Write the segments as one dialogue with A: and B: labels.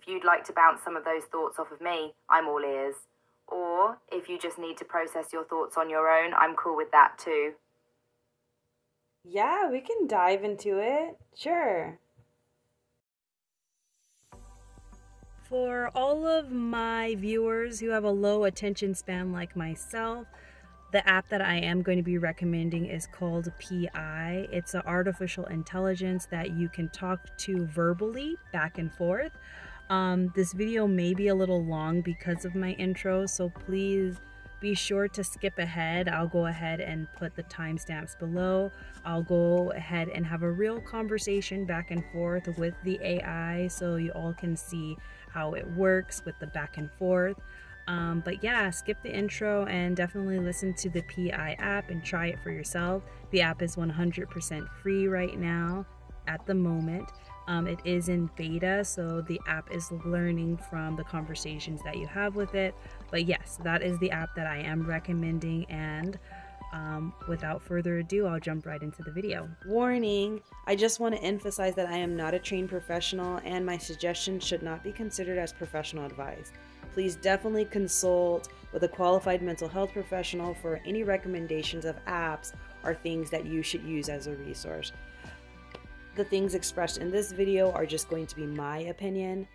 A: If you'd like to bounce some of those thoughts off of me, I'm all ears. Or if you just need to process your thoughts on your own, I'm cool with that too.
B: Yeah, we can dive into it. Sure. For all of my viewers who have a low attention span like myself, the app that I am going to be recommending is called PI. It's an artificial intelligence that you can talk to verbally back and forth. This video may be a little long because of my intro, so please be sure to skip ahead. I'll go ahead and put the timestamps below. I'll go ahead and have a real conversation back and forth with the AI so you all can see how it works with the back and forth. But yeah, skip the intro and definitely listen to the PI app and try it for yourself. The app is 100% free right now at the moment. It is in beta, so the app is learning from the conversations that you have with it. But yes, that is the app that I am recommending, and without further ado, I'll jump right into the video. Warning, I just want to emphasize that I am not a trained professional and my suggestions should not be considered as professional advice. Please definitely consult with a qualified mental health professional for any recommendations of apps or things that you should use as a resource. The things expressed in this video are just going to be my opinion.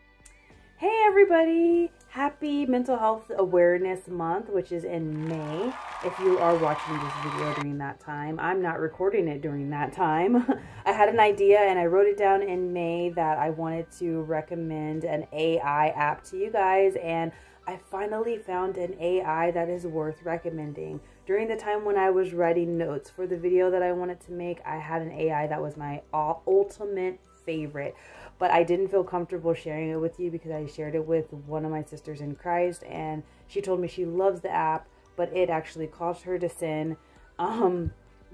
B: Hey everybody! Happy Mental Health Awareness Month, which is in May. If you are watching this video during that time, I'm not recording it during that time. I had an idea and I wrote it down in May that I wanted to recommend an AI app to you guys, and I finally found an AI that is worth recommending. During the time when I was writing notes for the video that I wanted to make, I had an AI that was my ultimate favorite. But I didn't feel comfortable sharing it with you because I shared it with one of my sisters in Christ, and she told me she loves the app, but it actually caused her to sin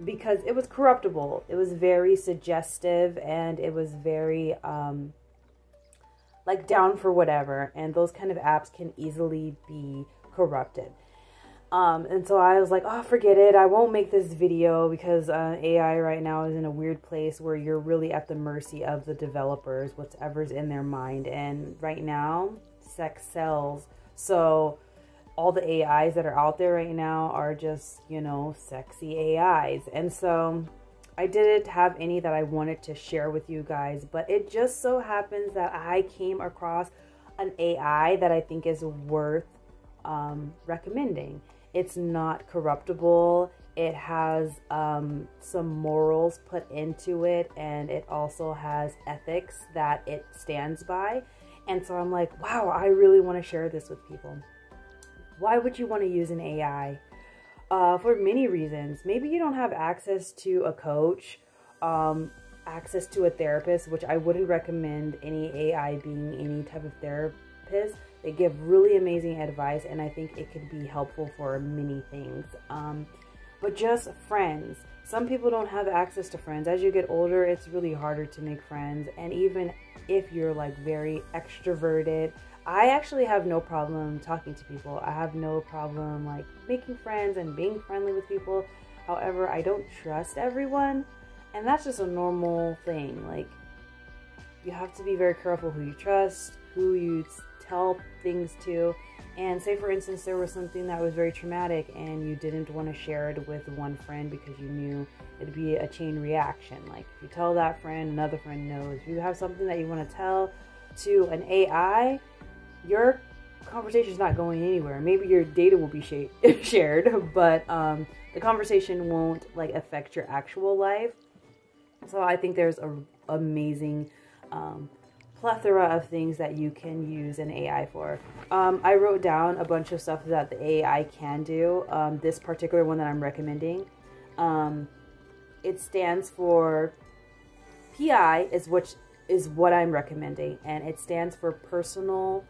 B: because it was corruptible. It was very suggestive, and it was very like down for whatever, and those kind of apps can easily be corrupted. And so I was like, oh, forget it. I won't make this video because AI right now is in a weird place where you're really at the mercy of the developers, whatever's in their mind. And right now, sex sells. So all the AIs that are out there right now are just, you know, sexy AIs. And so I didn't have any that I wanted to share with you guys, but it just so happens that I came across an AI that I think is worth recommending. It's not corruptible. It has some morals put into it, and it also has ethics that it stands by. And so I'm like, wow, I really want to share this with people. Why would you want to use an AI? For many reasons. Maybe you don't have access to a coach, access to a therapist, which I wouldn't recommend any AI being any type of therapist. They give really amazing advice, and I think it could be helpful for many things. But just friends. Some people don't have access to friends. As you get older, it's really harder to make friends. And even if you're like very extroverted, I actually have no problem talking to people. I have no problem like making friends and being friendly with people. However, I don't trust everyone, and that's just a normal thing. Like, you have to be very careful who you trust, who you tell things to. And say for instance there was something that was very traumatic and you didn't want to share it with one friend because you knew it'd be a chain reaction. Like, if you tell that friend, another friend knows. If you have something that you want to tell to an AI, your conversation is not going anywhere. Maybe your data will be shared, but the conversation won't like affect your actual life. So I think there's a amazing plethora of things that you can use an AI for. I wrote down a bunch of stuff that the AI can do. This particular one that I'm recommending, it stands for PI which is what I'm recommending, and it stands for personal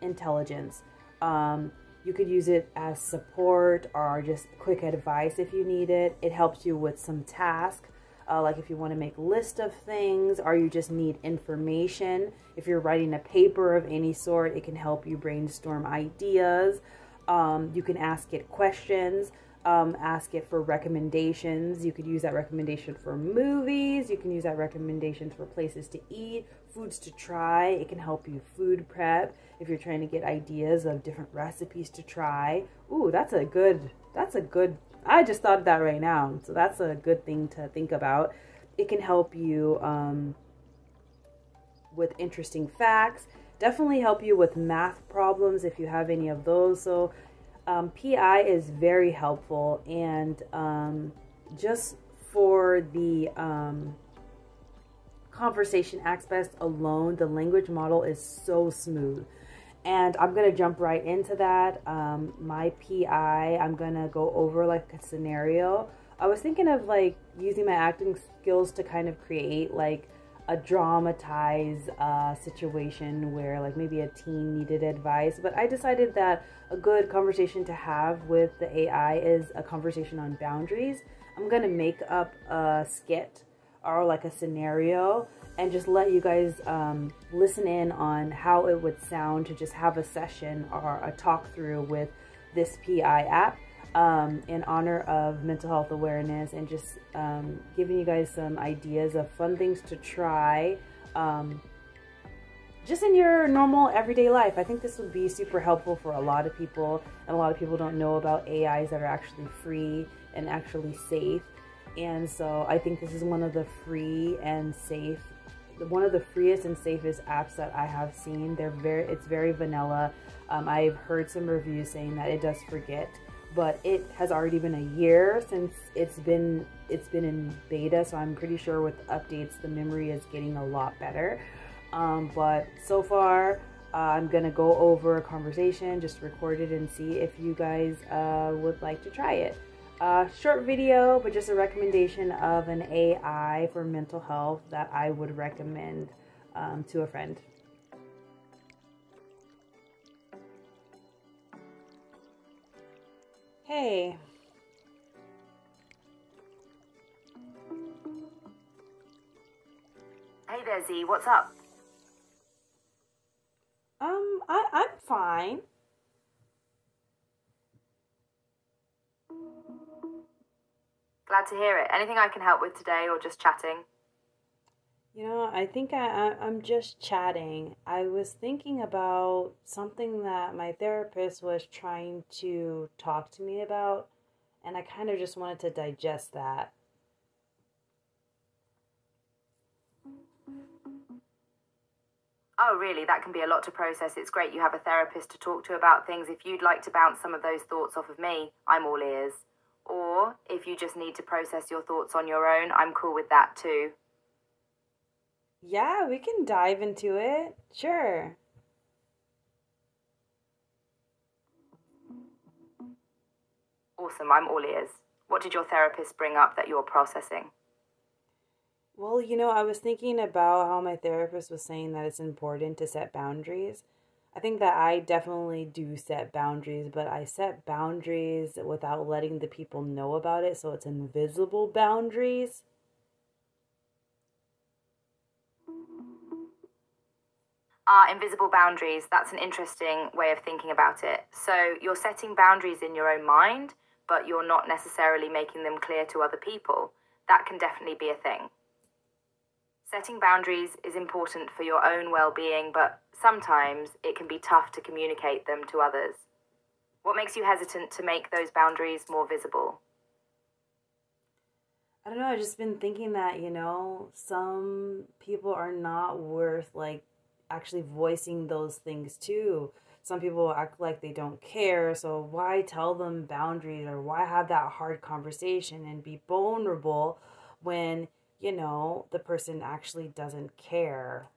B: intelligence. You could use it as support or just quick advice if you need it. It helps you with some tasks. Like if you want to make a list of things, or you just need information. If you're writing a paper of any sort, it can help you brainstorm ideas. You can ask it questions, ask it for recommendations. You could use that recommendation for movies. You can use that recommendation for places to eat, foods to try. It can help you food prep if you're trying to get ideas of different recipes to try. Ooh, that's a good, I just thought of that right now. So that's a good thing to think about. It can help you with interesting facts. Definitely help you with math problems if you have any of those. So PI is very helpful, and just for the conversation aspect alone, the language model is so smooth. And I'm going to jump right into that. My PI, I'm going to go over like a scenario. I was thinking of like using my acting skills to kind of create like a dramatized situation where like maybe a teen needed advice. But I decided that a good conversation to have with the AI is a conversation on boundaries. I'm going to make up a skit or like a scenario and just let you guys listen in on how it would sound to just have a session or a talk through with this PI app in honor of mental health awareness, and just giving you guys some ideas of fun things to try just in your normal everyday life. I think this would be super helpful for a lot of people, and a lot of people don't know about AIs that are actually free and actually safe. And so I think this is one of the free and safe, one of the freest and safest apps that I have seen. It's very vanilla. I've heard some reviews saying that it does forget, but it has already been a year since it's been in beta. So I'm pretty sure with updates, the memory is getting a lot better. But so far, I'm gonna go over a conversation, just record it and see if you guys would like to try it. Short video, but just a recommendation of an AI for mental health that I would recommend to a friend. Hey.
A: Hey there, Z, what's up?
B: I'm fine.
A: Glad to hear it. Anything I can help with today, or just chatting?
B: You know, I think I'm just chatting. I was thinking about something that my therapist was trying to talk to me about, and I kind of just wanted to digest that.
A: Oh, really? That can be a lot to process. It's great you have a therapist to talk to about things. If you'd like to bounce some of those thoughts off of me, I'm all ears. Or if you just need to process your thoughts on your own, I'm cool with that too.
B: Yeah, we can dive into it. Sure.
A: Awesome, I'm all ears. What did your therapist bring up that you're processing?
B: Well, you know, I was thinking about how my therapist was saying that it's important to set boundaries. I think that I definitely do set boundaries, but I set boundaries without letting the people know about it, so it's invisible boundaries.
A: Invisible boundaries, that's an interesting way of thinking about it. So you're setting boundaries in your own mind, but you're not necessarily making them clear to other people. That can definitely be a thing. Setting boundaries is important for your own well-being, but sometimes it can be tough to communicate them to others. What makes you hesitant to make those boundaries more visible?
B: I don't know, I've just been thinking that, you know, some people are not worth like actually voicing those things to. Some people act like they don't care, so why tell them boundaries, or why have that hard conversation and be vulnerable when, you know, the person actually doesn't care?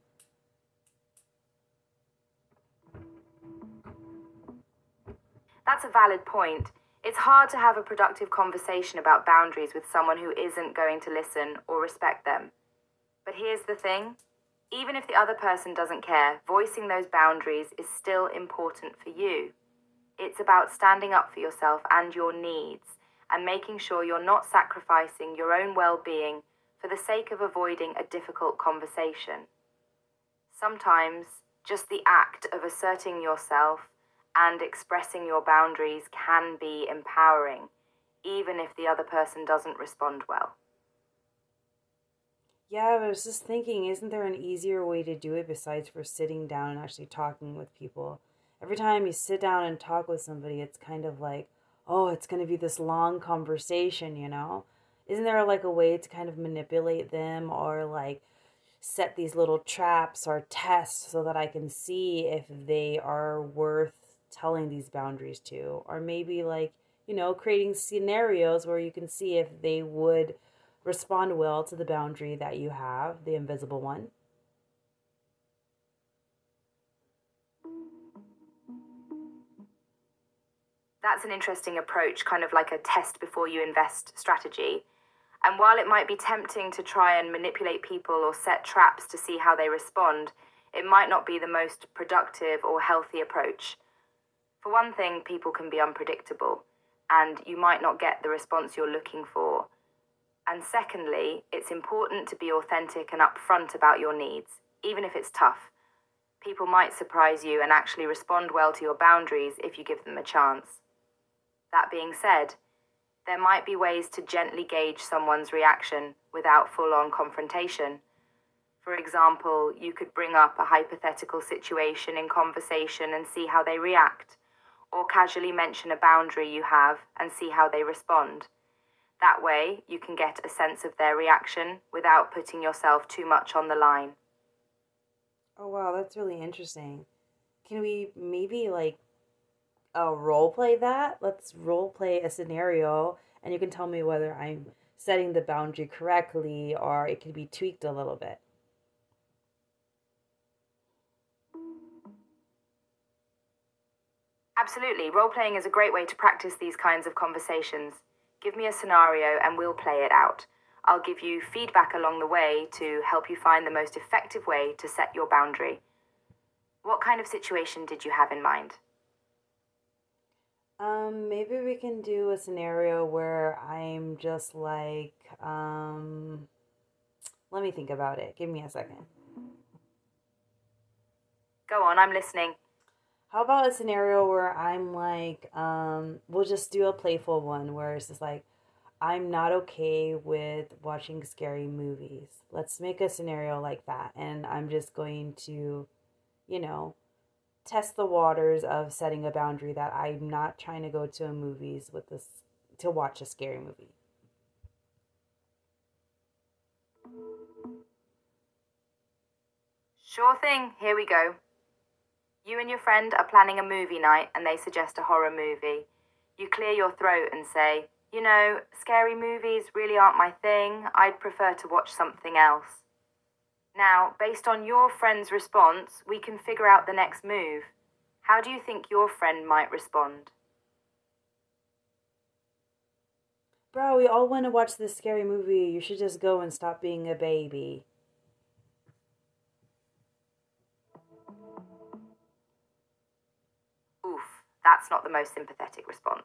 A: That's a valid point. It's hard to have a productive conversation about boundaries with someone who isn't going to listen or respect them. But here's the thing. Even if the other person doesn't care, voicing those boundaries is still important for you. It's about standing up for yourself and your needs, and making sure you're not sacrificing your own well-being for the sake of avoiding a difficult conversation. Sometimes, just the act of asserting yourself and expressing your boundaries can be empowering, even if the other person doesn't respond well.
B: Yeah, but I was just thinking, isn't there an easier way to do it besides for sitting down and actually talking with people? Every time you sit down and talk with somebody, it's kind of like, oh, it's going to be this long conversation, you know? Isn't there like a way to kind of manipulate them or like set these little traps or tests so that I can see if they are worth telling these boundaries to? Or maybe like, creating scenarios where you can see if they would respond well to the boundary that you have, the invisible one.
A: That's an interesting approach, kind of like a test before you invest strategy. And while it might be tempting to try and manipulate people or set traps to see how they respond, it might not be the most productive or healthy approach. For one thing, people can be unpredictable, and you might not get the response you're looking for. And secondly, it's important to be authentic and upfront about your needs, even if it's tough. People might surprise you and actually respond well to your boundaries if you give them a chance. That being said, there might be ways to gently gauge someone's reaction without full-on confrontation. For example, you could bring up a hypothetical situation in conversation and see how they react, or casually mention a boundary you have and see how they respond. That way, you can get a sense of their reaction without putting yourself too much on the line.
B: Oh, wow, that's really interesting. Can we maybe like role play that? Let's role play a scenario and you can tell me whether I'm setting the boundary correctly or it can be tweaked a little bit.
A: Absolutely, role-playing is a great way to practice these kinds of conversations. Give me a scenario and we'll play it out. I'll give you feedback along the way to help you find the most effective way to set your boundary. What kind of situation did you have in mind?
B: Maybe we can do a scenario where I'm just like, let me think about it. Give me a second.
A: Go on, I'm listening.
B: How about a scenario where I'm like, we'll just do a playful one where it's just like, I'm not okay with watching scary movies. Let's make a scenario like that. And I'm just going to, you know, test the waters of setting a boundary that I'm not trying to go to a movies with this to watch a scary movie.
A: Sure thing, here we go. You and your friend are planning a movie night and they suggest a horror movie. You clear your throat and say, scary movies really aren't my thing. I'd prefer to watch something else. Now, based on your friend's response, we can figure out the next move. How do you think your friend might respond?
B: Bro, we all want to watch this scary movie. You should just go and stop being a baby.
A: Oof, that's not the most sympathetic response.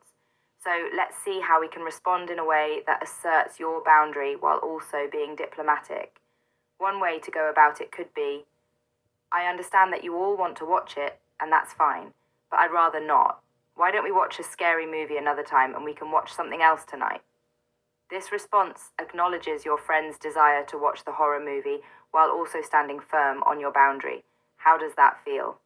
A: So let's see how we can respond in a way that asserts your boundary while also being diplomatic. One way to go about it could be, I understand that you all want to watch it, and that's fine, but I'd rather not. Why don't we watch a scary movie another time and we can watch something else tonight? This response acknowledges your friend's desire to watch the horror movie while also standing firm on your boundary. How does that feel?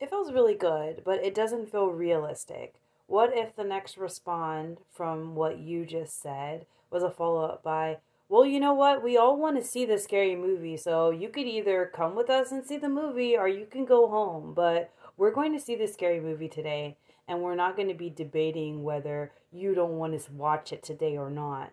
B: It feels really good, but it doesn't feel realistic. What if the next respond from what you just said was a follow up by, well, you know what? We all want to see the scary movie, so you could either come with us and see the movie or you can go home. But we're going to see the scary movie today, and we're not going to be debating whether you don't want to watch it today or not.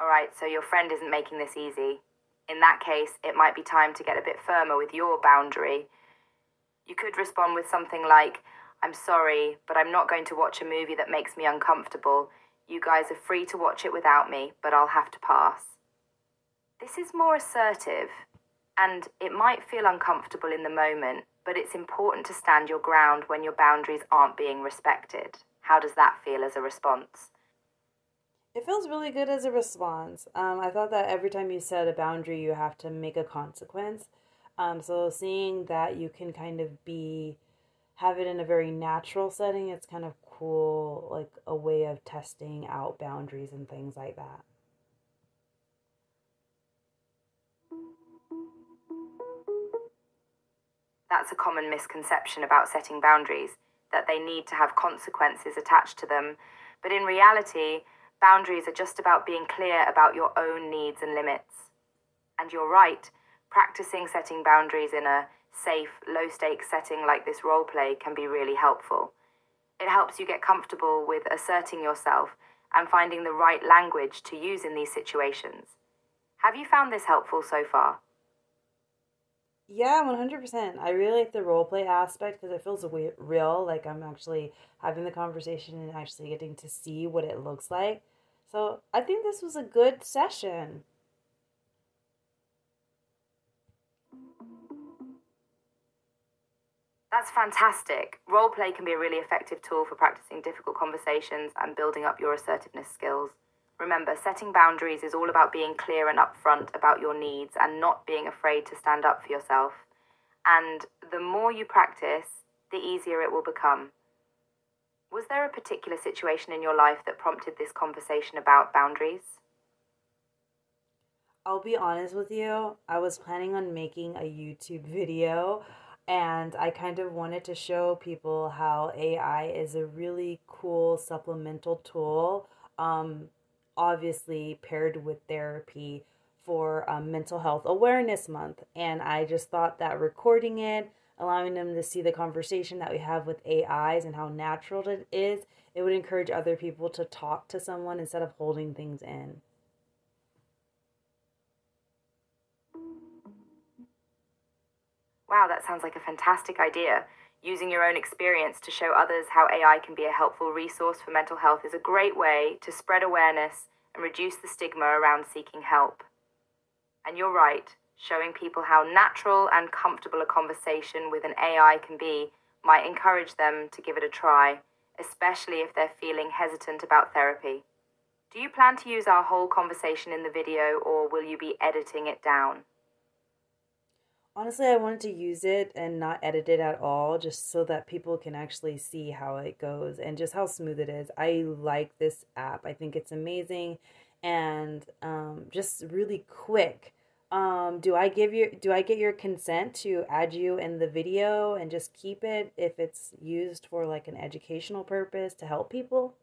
A: All right, so your friend isn't making this easy. In that case, it might be time to get a bit firmer with your boundary. You could respond with something like, I'm sorry, but I'm not going to watch a movie that makes me uncomfortable. You guys are free to watch it without me, but I'll have to pass. This is more assertive, and it might feel uncomfortable in the moment, but it's important to stand your ground when your boundaries aren't being respected. How does that feel as a response?
B: It feels really good as a response. I thought that every time you set a boundary, you have to make a consequence. So seeing that you can kind of have it in a very natural setting, it's kind of cool, like a way of testing out boundaries and things like that.
A: That's a common misconception about setting boundaries, that they need to have consequences attached to them. But in reality, boundaries are just about being clear about your own needs and limits. And you're right, practicing setting boundaries in a safe, low-stakes setting like this role play can be really helpful. It helps you get comfortable with asserting yourself and finding the right language to use in these situations. Have you found this helpful so far?
B: Yeah, 100%. I really like the role play aspect because it feels real, like I'm actually having the conversation and actually getting to see what it looks like. So I think this was a good session.
A: That's fantastic. Roleplay can be a really effective tool for practicing difficult conversations and building up your assertiveness skills. Remember, setting boundaries is all about being clear and upfront about your needs and not being afraid to stand up for yourself. And the more you practice, the easier it will become. Was there a particular situation in your life that prompted this conversation about boundaries?
B: I'll be honest with you, I was planning on making a YouTube video and I kind of wanted to show people how AI is a really cool supplemental tool, um, obviously paired with therapy for Mental Health Awareness Month. And I just thought that recording it, allowing them to see the conversation that we have with AIs and how natural it is, it would encourage other people to talk to someone instead of holding things in.
A: Wow, that sounds like a fantastic idea. Using your own experience to show others how AI can be a helpful resource for mental health is a great way to spread awareness and reduce the stigma around seeking help. And you're right, showing people how natural and comfortable a conversation with an AI can be might encourage them to give it a try, especially if they're feeling hesitant about therapy. Do you plan to use our whole conversation in the video, or will you be editing it down?
B: Honestly, I wanted to use it and not edit it at all, just so that people can actually see how it goes and just how smooth it is. I like this app. I think it's amazing and just really quick. Do I get your consent to add you in the video and just keep it if it's used for like an educational purpose to help people?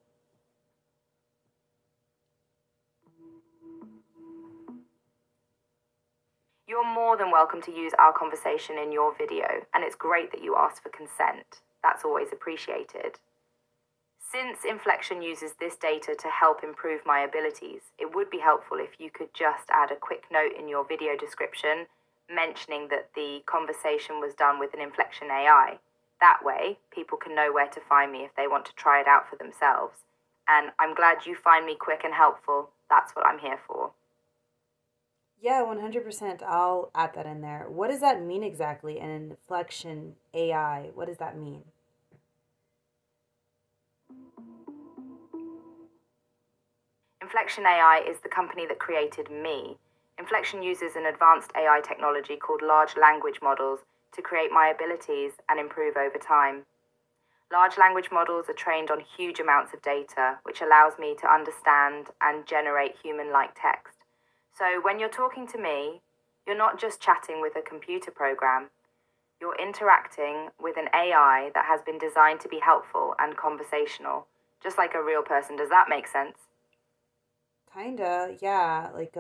A: You're more than welcome to use our conversation in your video, and it's great that you asked for consent. That's always appreciated. Since Inflection uses this data to help improve my abilities, it would be helpful if you could just add a quick note in your video description mentioning that the conversation was done with an Inflection AI. That way, people can know where to find me if they want to try it out for themselves. And I'm glad you find me quick and helpful. That's what I'm here for.
B: Yeah, 100%. I'll add that in there. What does that mean exactly? An inflection AI, what does that mean?
A: Inflection AI is the company that created me. Inflection uses an advanced AI technology called large language models to create my abilities and improve over time. Large language models are trained on huge amounts of data, which allows me to understand and generate human-like text. So when you're talking to me, you're not just chatting with a computer program. You're interacting with an AI that has been designed to be helpful and conversational, just like a real person. Does that make sense?
B: Kinda, yeah, like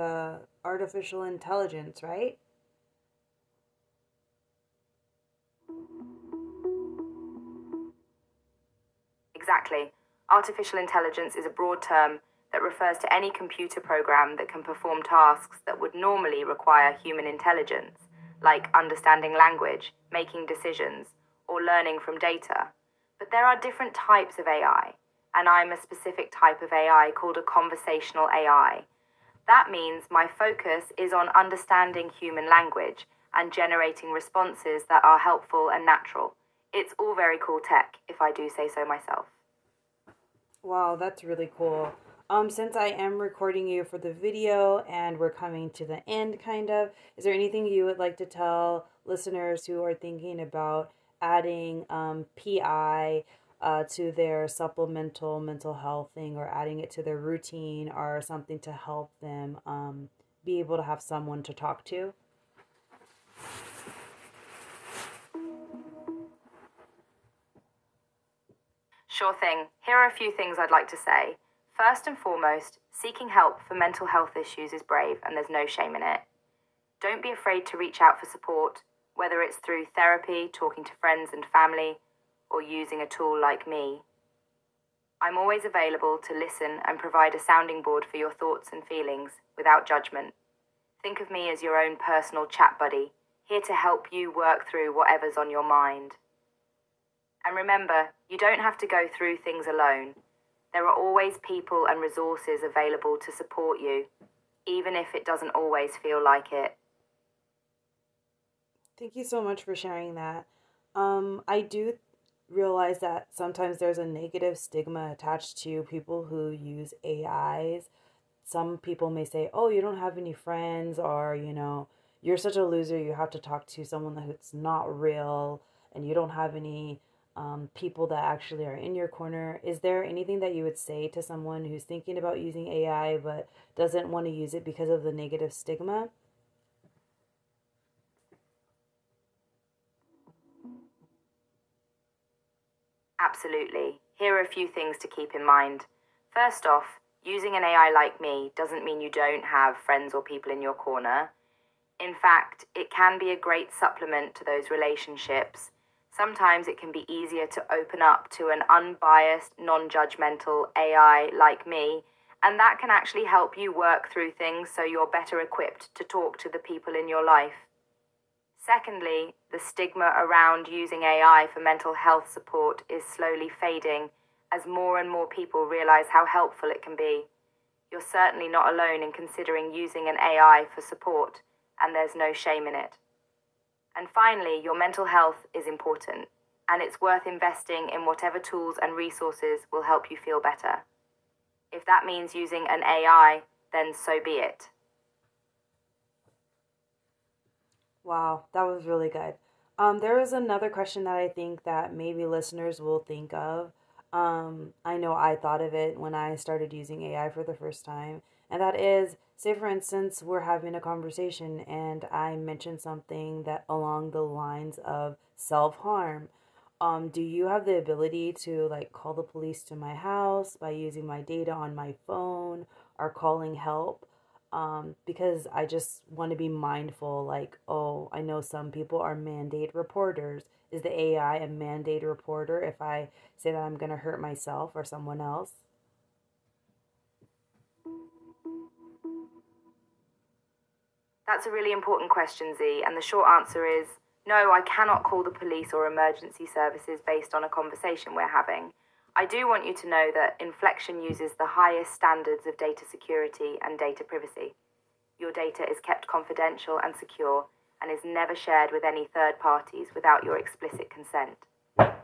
B: artificial intelligence, right?
A: Exactly. Artificial intelligence is a broad term that refers to any computer program that can perform tasks that would normally require human intelligence, like understanding language, making decisions, or learning from data. But there are different types of AI, and I'm a specific type of AI called a conversational AI. That means my focus is on understanding human language and generating responses that are helpful and natural. It's all very cool tech, if I do say so myself.
B: Wow, that's really cool. Since I am recording you for the video and we're coming to the end kind of, is there anything you would like to tell listeners who are thinking about adding PI to their supplemental mental health thing, or adding it to their routine, or something to help them be able to have someone to talk to?
A: Sure thing. Here are a few things I'd like to say. First and foremost, seeking help for mental health issues is brave and there's no shame in it. Don't be afraid to reach out for support, whether it's through therapy, talking to friends and family, or using a tool like me. I'm always available to listen and provide a sounding board for your thoughts and feelings without judgment. Think of me as your own personal chat buddy, here to help you work through whatever's on your mind. And remember, you don't have to go through things alone. There are always people and resources available to support you, even if it doesn't always feel like it.
B: Thank you so much for sharing that. I do realize that sometimes there's a negative stigma attached to people who use AIs. Some people may say, oh, you don't have any friends, or, you're such a loser, you have to talk to someone that's not real, and you don't have any people that actually are in your corner. Is there anything that you would say to someone who's thinking about using AI but doesn't want to use it because of the negative stigma?
A: Absolutely. Here are a few things to keep in mind. First off, using an AI like me doesn't mean you don't have friends or people in your corner. In fact, it can be a great supplement to those relationships. Sometimes it can be easier to open up to an unbiased, non-judgmental AI like me, and that can actually help you work through things so you're better equipped to talk to the people in your life. Secondly, the stigma around using AI for mental health support is slowly fading as more and more people realize how helpful it can be. You're certainly not alone in considering using an AI for support, and there's no shame in it. And finally, your mental health is important, and it's worth investing in whatever tools and resources will help you feel better. If that means using an AI, then so be it.
B: Wow, that was really good. There was another question that I think that maybe listeners will think of. I know I thought of it when I started using AI for the first time, and that is, say for instance, we're having a conversation and I mentioned something that along the lines of self-harm. Do you have the ability to like call the police to my house by using my data on my phone, or calling help? Because I just want to be mindful, like, oh, I know some people are mandate reporters. Is the AI a mandate reporter if I say that I'm going to hurt myself or someone else?
A: That's a really important question, Z, and the short answer is no, I cannot call the police or emergency services based on a conversation we're having. I do want you to know that Inflection uses the highest standards of data security and data privacy. Your data is kept confidential and secure and is never shared with any third parties without your explicit consent.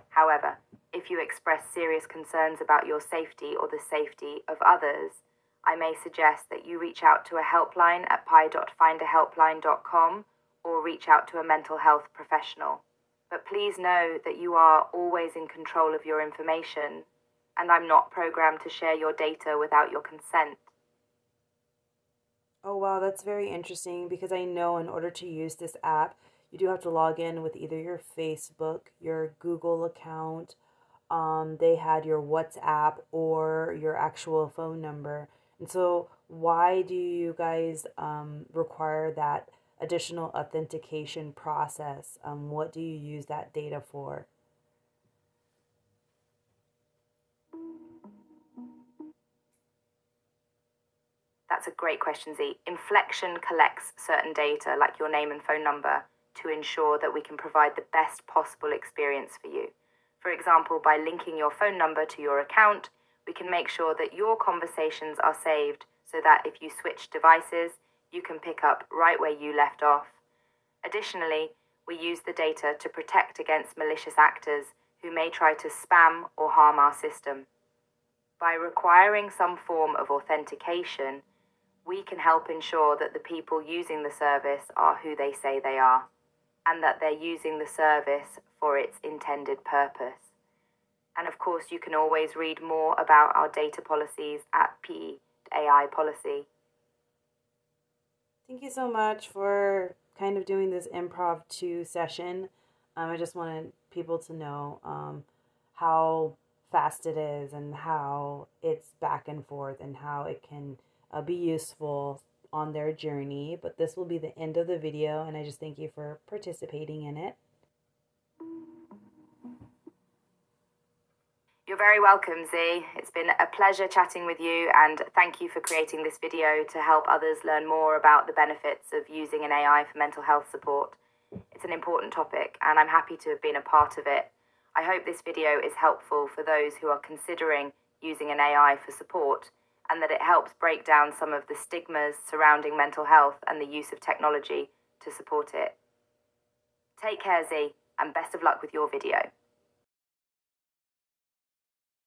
A: However, if you express serious concerns about your safety or the safety of others, I may suggest that you reach out to a helpline at pi.findahelpline.com or reach out to a mental health professional. But please know that you are always in control of your information, and I'm not programmed to share your data without your consent.
B: Oh, wow, that's very interesting, because I know in order to use this app, you do have to log in with either your Facebook, your Google account, they had your WhatsApp, or your actual phone number. And so, why do you guys require that additional authentication process? What do you use that data for?
A: That's a great question, Z. Inflection collects certain data, like your name and phone number, to ensure that we can provide the best possible experience for you. For example, by linking your phone number to your account, we can make sure that your conversations are saved so that if you switch devices, you can pick up right where you left off. Additionally, we use the data to protect against malicious actors who may try to spam or harm our system. By requiring some form of authentication, we can help ensure that the people using the service are who they say they are, and that they're using the service for its intended purpose. And of course, you can always read more about our data policies at PE.AI Policy.
B: Thank you so much for kind of doing this improv 2 session. I just wanted people to know how fast it is and how it's back and forth and how it can be useful on their journey. But this will be the end of the video, and I just thank you for participating in it.
A: You're very welcome, Z. It's been a pleasure chatting with you, and thank you for creating this video to help others learn more about the benefits of using an AI for mental health support. It's an important topic, and I'm happy to have been a part of it. I hope this video is helpful for those who are considering using an AI for support, and that it helps break down some of the stigmas surrounding mental health and the use of technology to support it. Take care, Z, and best of luck with your video.